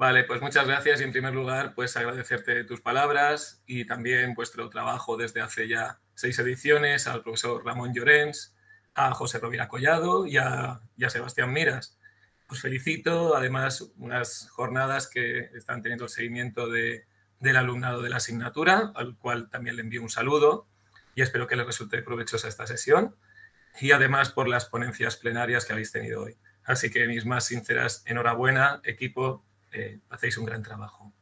Vale, pues muchas gracias y en primer lugar pues agradecerte tus palabras y también vuestro trabajo desde hace ya 6 ediciones al profesor Ramón Llorens, a José Rovira Collado y a Sebastián Miras. Os felicito, además unas jornadas que están teniendo el seguimiento del alumnado de la asignatura, al cual también le envío un saludo y espero que les resulte provechosa esta sesión y además por las ponencias plenarias que habéis tenido hoy. Así que mis más sinceras enhorabuena, equipo, hacéis un gran trabajo.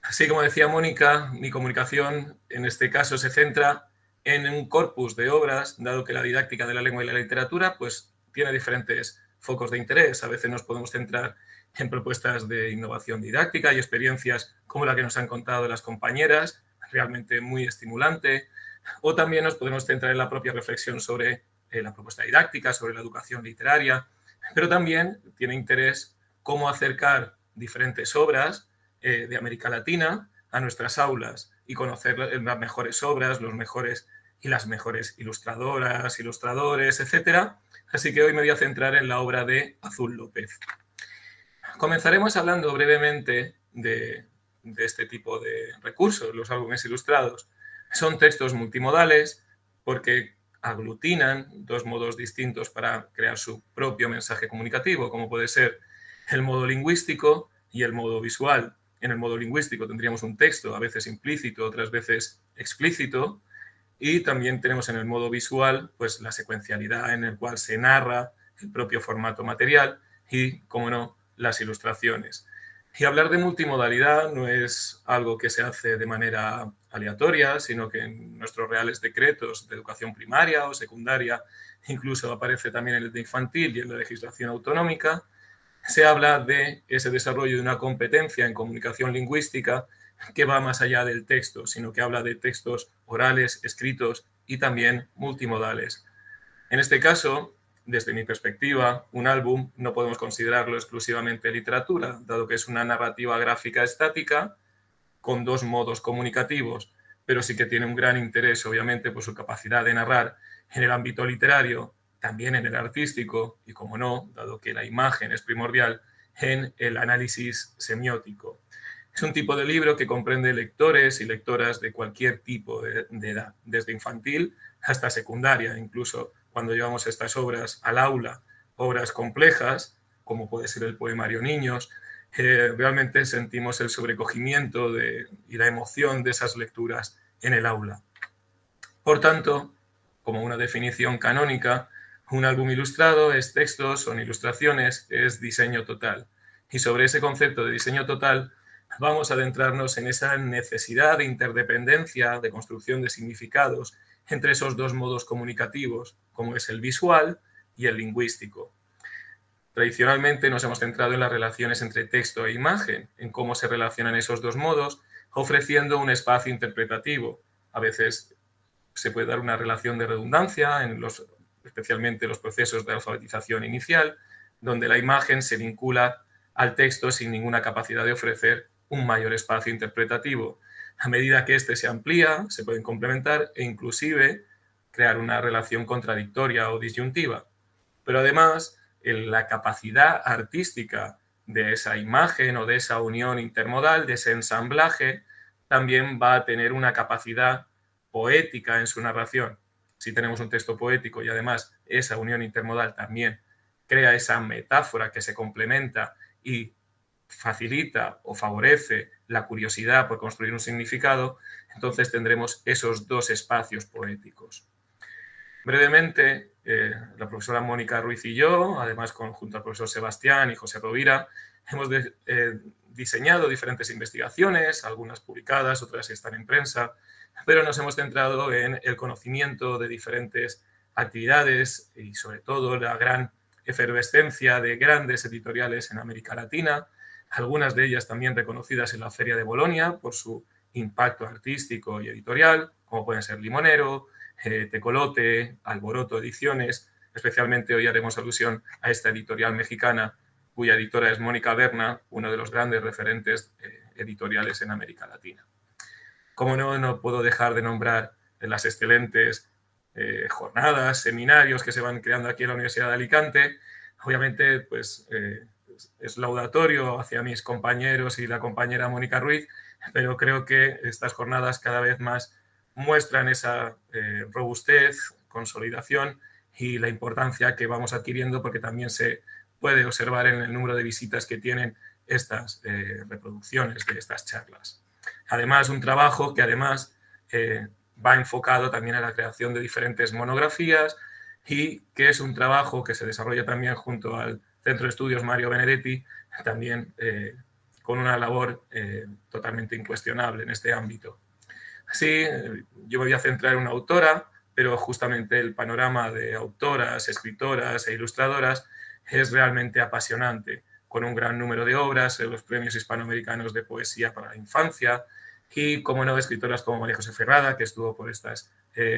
Así como decía Mónica, mi comunicación en este caso se centra en un corpus de obras, dado que la didáctica de la lengua y la literatura pues, tiene diferentes focos de interés. A veces nos podemos centrar en propuestas de innovación didáctica y experiencias como la que nos han contado las compañeras, realmente muy estimulante, o también nos podemos centrar en la propia reflexión sobre la propuesta didáctica, sobre la educación literaria, pero también tiene interés cómo acercar diferentes obras de América Latina a nuestras aulas y conocer las mejores obras, los mejores y las mejores ilustradoras, ilustradores, etc. Así que hoy me voy a centrar en la obra de Azul López. Comenzaremos hablando brevemente de este tipo de recursos, los álbumes ilustrados. Son textos multimodales porque aglutinan dos modos distintos para crear su propio mensaje comunicativo, como puede ser el modo lingüístico y el modo visual. En el modo lingüístico tendríamos un texto, a veces implícito, otras veces explícito, y también tenemos en el modo visual pues la secuencialidad en el cual se narra el propio formato material y, como no, las ilustraciones. Y hablar de multimodalidad no es algo que se hace de manera aleatoria, sino que en nuestros reales decretos de educación primaria o secundaria, incluso aparece también en el de infantil y en la legislación autonómica, se habla de ese desarrollo de una competencia en comunicación lingüística que va más allá del texto, sino que habla de textos orales, escritos y también multimodales. En este caso, desde mi perspectiva, un álbum no podemos considerarlo exclusivamente literatura, dado que es una narrativa gráfica estática con dos modos comunicativos, pero sí que tiene un gran interés, obviamente, por su capacidad de narrar en el ámbito literario, también en el artístico y, como no, dado que la imagen es primordial, en el análisis semiótico. Es un tipo de libro que comprende lectores y lectoras de cualquier tipo de edad, desde infantil hasta secundaria, incluso cuando llevamos estas obras al aula, obras complejas, como puede ser el poemario Niños, realmente sentimos el sobrecogimiento y la emoción de esas lecturas en el aula. Por tanto, como una definición canónica, un álbum ilustrado es textos, son ilustraciones, es diseño total. Y sobre ese concepto de diseño total vamos a adentrarnos en esa necesidad de interdependencia, de construcción de significados entre esos dos modos comunicativos, como es el visual y el lingüístico. Tradicionalmente nos hemos centrado en las relaciones entre texto e imagen, en cómo se relacionan esos dos modos, ofreciendo un espacio interpretativo. A veces se puede dar una relación de redundancia, especialmente en los procesos de alfabetización inicial, donde la imagen se vincula al texto sin ninguna capacidad de ofrecer un mayor espacio interpretativo. A medida que éste se amplía, se pueden complementar e inclusive crear una relación contradictoria o disyuntiva. Pero además, la capacidad artística de esa imagen o de esa unión intermodal, de ese ensamblaje, también va a tener una capacidad poética en su narración. Si tenemos un texto poético y además esa unión intermodal también crea esa metáfora que se complementa y facilita o favorece la curiosidad por construir un significado, entonces tendremos esos dos espacios poéticos. Brevemente, la profesora Mónica Ruiz y yo, además junto al profesor Sebastián y José Rovira, hemos diseñado diferentes investigaciones, algunas publicadas, otras están en prensa, pero nos hemos centrado en el conocimiento de diferentes actividades y sobre todo la gran efervescencia de grandes editoriales en América Latina, algunas de ellas también reconocidas en la Feria de Bolonia por su impacto artístico y editorial, como pueden ser Limonero, Tecolote, Alboroto Ediciones. Especialmente hoy haremos alusión a esta editorial mexicana, cuya editora es Mónica Berna, uno de los grandes referentes editoriales en América Latina. Como no, no puedo dejar de nombrar las excelentes jornadas, seminarios que se van creando aquí en la Universidad de Alicante. Obviamente, pues es laudatorio hacia mis compañeros y la compañera Mónica Ruiz, pero creo que estas jornadas cada vez más muestran esa robustez, consolidación y la importancia que vamos adquiriendo, porque también se puede observar en el número de visitas que tienen estas reproducciones de estas charlas. Además, un trabajo que además va enfocado también a la creación de diferentes monografías y que es un trabajo que se desarrolla también junto al Centro de Estudios Mario Benedetti, también con una labor totalmente incuestionable en este ámbito. Así, yo me voy a centrar en una autora, pero justamente el panorama de autoras, escritoras e ilustradoras es realmente apasionante, con un gran número de obras en los premios hispanoamericanos de poesía para la infancia y, como no, escritoras como María José Ferrada, que estuvo por estas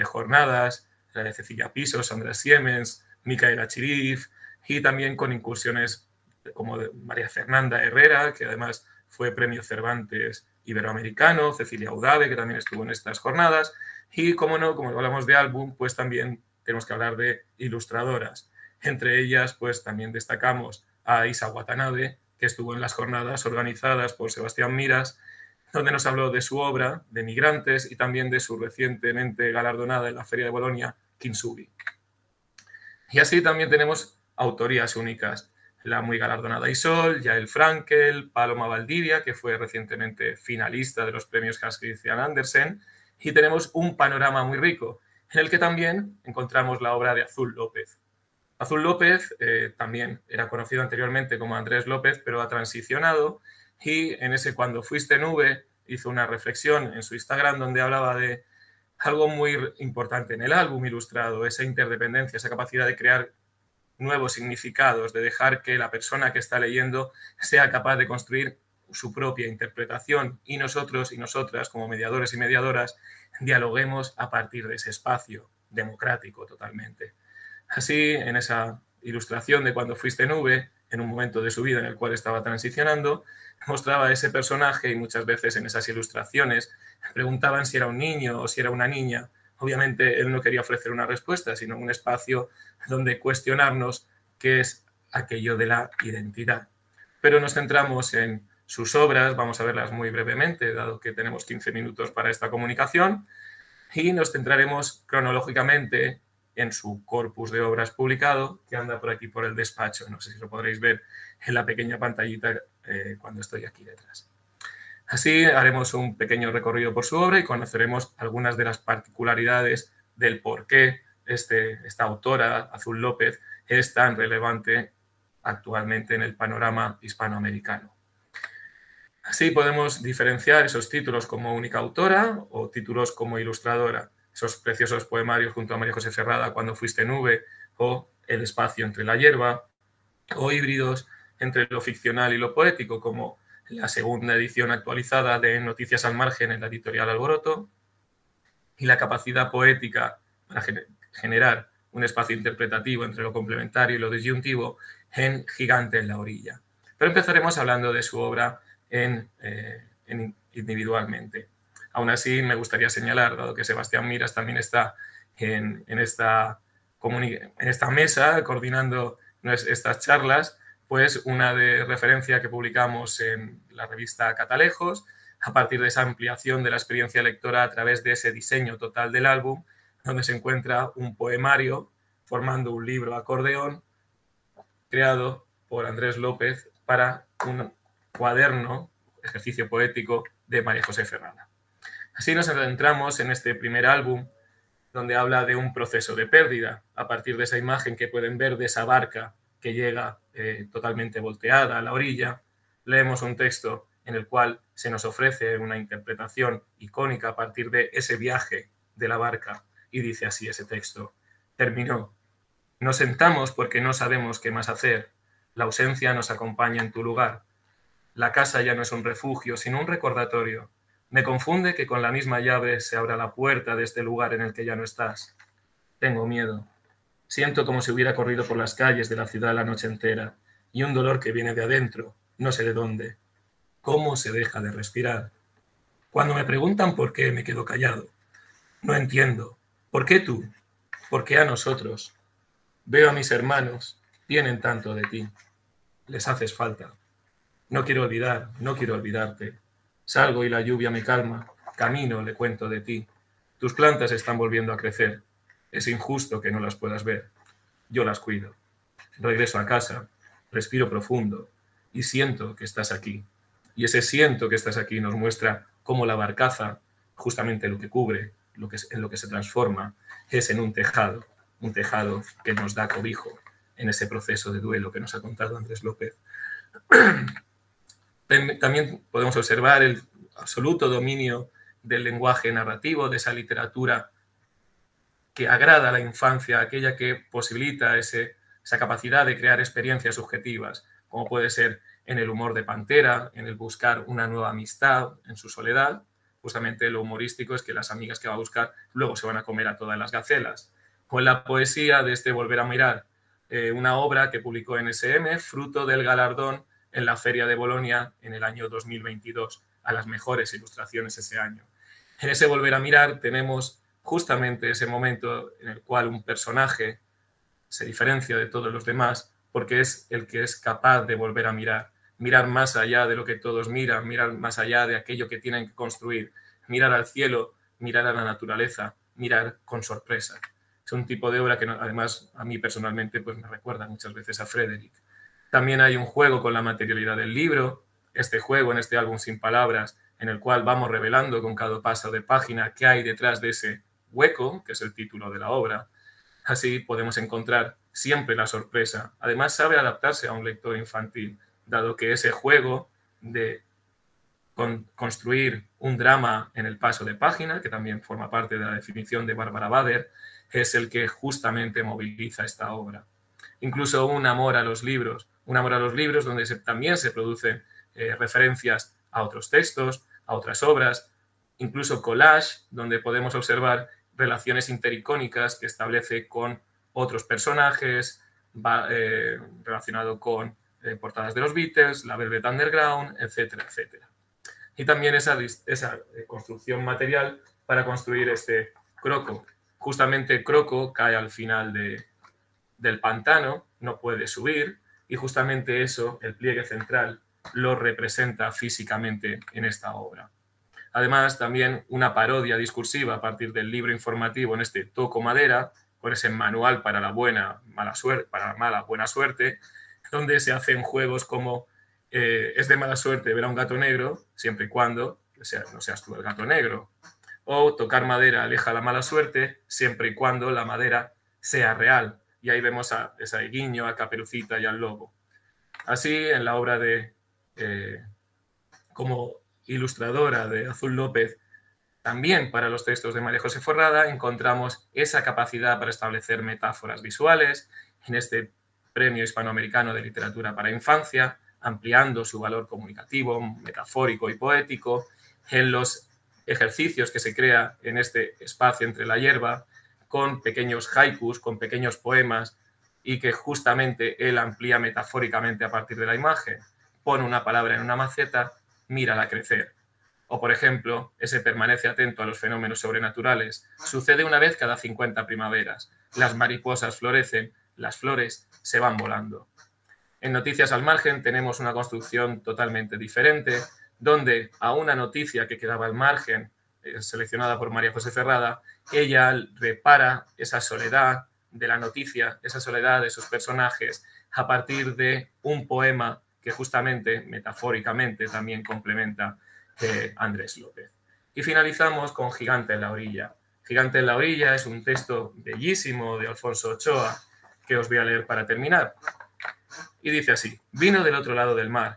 jornadas, la de Cecilia Piso, Sandra Siemens, Micaela Chirif, y también con incursiones como de María Fernanda Herrera, que además fue premio Cervantes Iberoamericano, Cecilia Udave, que también estuvo en estas jornadas, y, como no, como hablamos de álbum, pues también tenemos que hablar de ilustradoras. Entre ellas, pues también destacamos a Isa Watanabe, que estuvo en las jornadas organizadas por Sebastián Miras, donde nos habló de su obra, de Migrantes, y también de su recientemente galardonada en la Feria de Bolonia, Kintsugi. Y así también tenemos autorías únicas. La muy galardonada Isol, Yael Frankel, Paloma Valdivia, que fue recientemente finalista de los premios Hans Christian Andersen, y tenemos un panorama muy rico, en el que también encontramos la obra de Azul López. Azul López también era conocido anteriormente como Andrés López, pero ha transicionado, y en ese Cuando fuiste nube hizo una reflexión en su Instagram donde hablaba de algo muy importante en el álbum ilustrado, esa interdependencia, esa capacidad de crear nuevos significados, de dejar que la persona que está leyendo sea capaz de construir su propia interpretación y nosotros y nosotras, como mediadores y mediadoras, dialoguemos a partir de ese espacio democrático totalmente. Así, en esa ilustración de Cuando fuiste nube, en un momento de su vida en el cual estaba transicionando, mostraba ese personaje y muchas veces en esas ilustraciones preguntaban si era un niño o si era una niña. Obviamente él no quería ofrecer una respuesta, sino un espacio donde cuestionarnos qué es aquello de la identidad. Pero nos centramos en sus obras, vamos a verlas muy brevemente, dado que tenemos 15 minutos para esta comunicación, y nos centraremos cronológicamente en su corpus de obras publicado, que anda por aquí por el despacho. No sé si lo podréis ver en la pequeña pantallita cuando estoy aquí detrás. Así haremos un pequeño recorrido por su obra y conoceremos algunas de las particularidades del por qué esta autora, Azul López, es tan relevante actualmente en el panorama hispanoamericano. Así podemos diferenciar esos títulos como única autora o títulos como ilustradora. Esos preciosos poemarios junto a María José Ferrada, Cuando fuiste nube, o El espacio entre la hierba, o híbridos entre lo ficcional y lo poético, como la segunda edición actualizada de Noticias al margen en la editorial Alboroto, y la capacidad poética para generar un espacio interpretativo entre lo complementario y lo disyuntivo en Gigante en la orilla. Pero empezaremos hablando de su obra individualmente. Aún así, me gustaría señalar, dado que Sebastián Miras también está en esta mesa coordinando estas charlas, pues una de referencia que publicamos en la revista Catalejos, a partir de esa ampliación de la experiencia lectora a través de ese diseño total del álbum, donde se encuentra un poemario formando un libro acordeón creado por Andrés López para un cuaderno, ejercicio poético de María José Ferrada. Así nos adentramos en este primer álbum, donde habla de un proceso de pérdida, a partir de esa imagen que pueden ver de esa barca que llega totalmente volteada a la orilla. Leemos un texto en el cual se nos ofrece una interpretación icónica a partir de ese viaje de la barca, y dice así ese texto: terminó. Nos sentamos porque no sabemos qué más hacer. La ausencia nos acompaña en tu lugar. La casa ya no es un refugio, sino un recordatorio. Me confunde que con la misma llave se abra la puerta de este lugar en el que ya no estás. Tengo miedo. Siento como si hubiera corrido por las calles de la ciudad la noche entera, y un dolor que viene de adentro, no sé de dónde. ¿Cómo se deja de respirar? Cuando me preguntan por qué, me quedo callado. No entiendo. ¿Por qué tú? ¿Por qué a nosotros? Veo a mis hermanos, tienen tanto de ti. Les haces falta. No quiero olvidar, no quiero olvidarte. Salgo y la lluvia me calma. Camino, le cuento de ti. Tus plantas están volviendo a crecer. Es injusto que no las puedas ver. Yo las cuido. Regreso a casa, respiro profundo y siento que estás aquí. Y ese siento que estás aquí nos muestra cómo la barcaza, justamente lo que cubre, en lo que se transforma, es en un tejado que nos da cobijo en ese proceso de duelo que nos ha contado Andrés López. También podemos observar el absoluto dominio del lenguaje narrativo, de esa literatura que agrada a la infancia, aquella que posibilita esa capacidad de crear experiencias subjetivas, como puede ser en el humor de Pantera, en el buscar una nueva amistad en su soledad. Justamente lo humorístico es que las amigas que va a buscar luego se van a comer a todas las gacelas. O en la poesía de este Volver a mirar, una obra que publicó en SM, fruto del galardón en la Feria de Bolonia en el año 2022, a las mejores ilustraciones ese año. En ese Volver a mirar tenemos justamente ese momento en el cual un personaje se diferencia de todos los demás porque es el que es capaz de volver a mirar, mirar más allá de lo que todos miran, mirar más allá de aquello que tienen que construir, mirar al cielo, mirar a la naturaleza, mirar con sorpresa. Es un tipo de obra que además a mí personalmente pues me recuerda muchas veces a Frederick. También hay un juego con la materialidad del libro, este juego en este álbum Sin Palabras, en el cual vamos revelando con cada paso de página qué hay detrás de ese hueco, que es el título de la obra. Así podemos encontrar siempre la sorpresa. Además, sabe adaptarse a un lector infantil, dado que ese juego de construir un drama en el paso de página, que también forma parte de la definición de Bárbara Bader, es el que justamente moviliza esta obra. Incluso un amor a los libros donde también se producen referencias a otros textos, a otras obras, incluso collage, donde podemos observar relaciones intericónicas que establece con otros personajes, relacionado con portadas de los Beatles, la Velvet Underground, etcétera, etcétera. Y también esa construcción material para construir este croco. Justamente Croco cae al final del pantano, no puede subir, y justamente eso, el pliegue central, lo representa físicamente en esta obra. Además, también una parodia discursiva a partir del libro informativo en este Toco Madera, con ese manual para la mala buena suerte, donde se hacen juegos como es de mala suerte ver a un gato negro, siempre y cuando no seas tú el gato negro. O tocar madera aleja la mala suerte, siempre y cuando la madera sea real. Y ahí vemos a ese guiño, a Caperucita y al lobo. Así, en la obra como ilustradora de Azul López, también para los textos de María José Forrada, encontramos esa capacidad para establecer metáforas visuales en este Premio Hispanoamericano de Literatura para Infancia, ampliando su valor comunicativo, metafórico y poético, en los ejercicios que se crea en este espacio entre la hierba, con pequeños haikus, con pequeños poemas, y que justamente él amplía metafóricamente a partir de la imagen. Pone una palabra en una maceta, mírala crecer. O, por ejemplo, ese permanece atento a los fenómenos sobrenaturales. Sucede una vez cada 50 primaveras. Las mariposas florecen, las flores se van volando. En Noticias al margen tenemos una construcción totalmente diferente, donde a una noticia que quedaba al margen, seleccionada por María José Ferrada, ella repara esa soledad de la noticia, esa soledad de sus personajes, a partir de un poema que justamente, metafóricamente, también complementa Andrés López. Y finalizamos con Gigante en la orilla. Gigante en la orilla es un texto bellísimo de Alfonso Ochoa que os voy a leer para terminar. Y dice así: vino del otro lado del mar.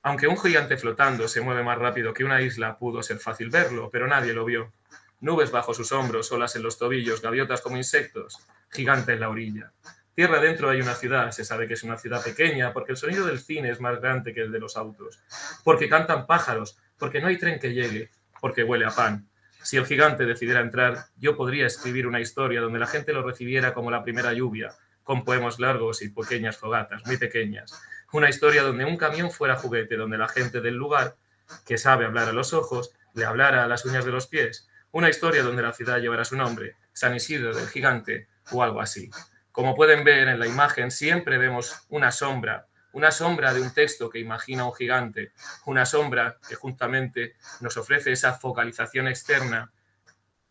Aunque un gigante flotando se mueve más rápido que una isla, pudo ser fácil verlo, pero nadie lo vio. Nubes bajo sus hombros, olas en los tobillos, gaviotas como insectos. Gigante en la orilla. Tierra adentro hay una ciudad, se sabe que es una ciudad pequeña, porque el sonido del cine es más grande que el de los autos, porque cantan pájaros, porque no hay tren que llegue, porque huele a pan. Si el gigante decidiera entrar, yo podría escribir una historia donde la gente lo recibiera como la primera lluvia, con poemas largos y pequeñas fogatas, muy pequeñas. Una historia donde un camión fuera juguete, donde la gente del lugar, que sabe hablar a los ojos, le hablara a las uñas de los pies. Una historia donde la ciudad llevara su nombre, San Isidro del Gigante o algo así. Como pueden ver en la imagen, siempre vemos una sombra, una sombra de un texto que imagina un gigante, una sombra que justamente nos ofrece esa focalización externa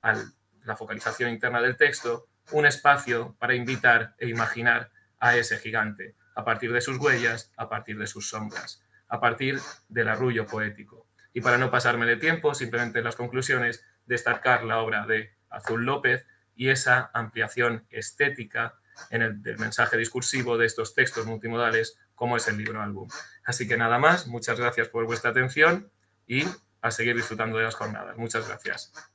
a la focalización interna del texto, un espacio para invitar e imaginar a ese gigante, a partir de sus huellas, a partir de sus sombras, a partir del arrullo poético. Y para no pasarme de tiempo, simplemente en las conclusiones, destacar la obra de Azul López y esa ampliación estética del mensaje discursivo de estos textos multimodales, como es el libro álbum. Así que nada más, muchas gracias por vuestra atención y a seguir disfrutando de las jornadas. Muchas gracias.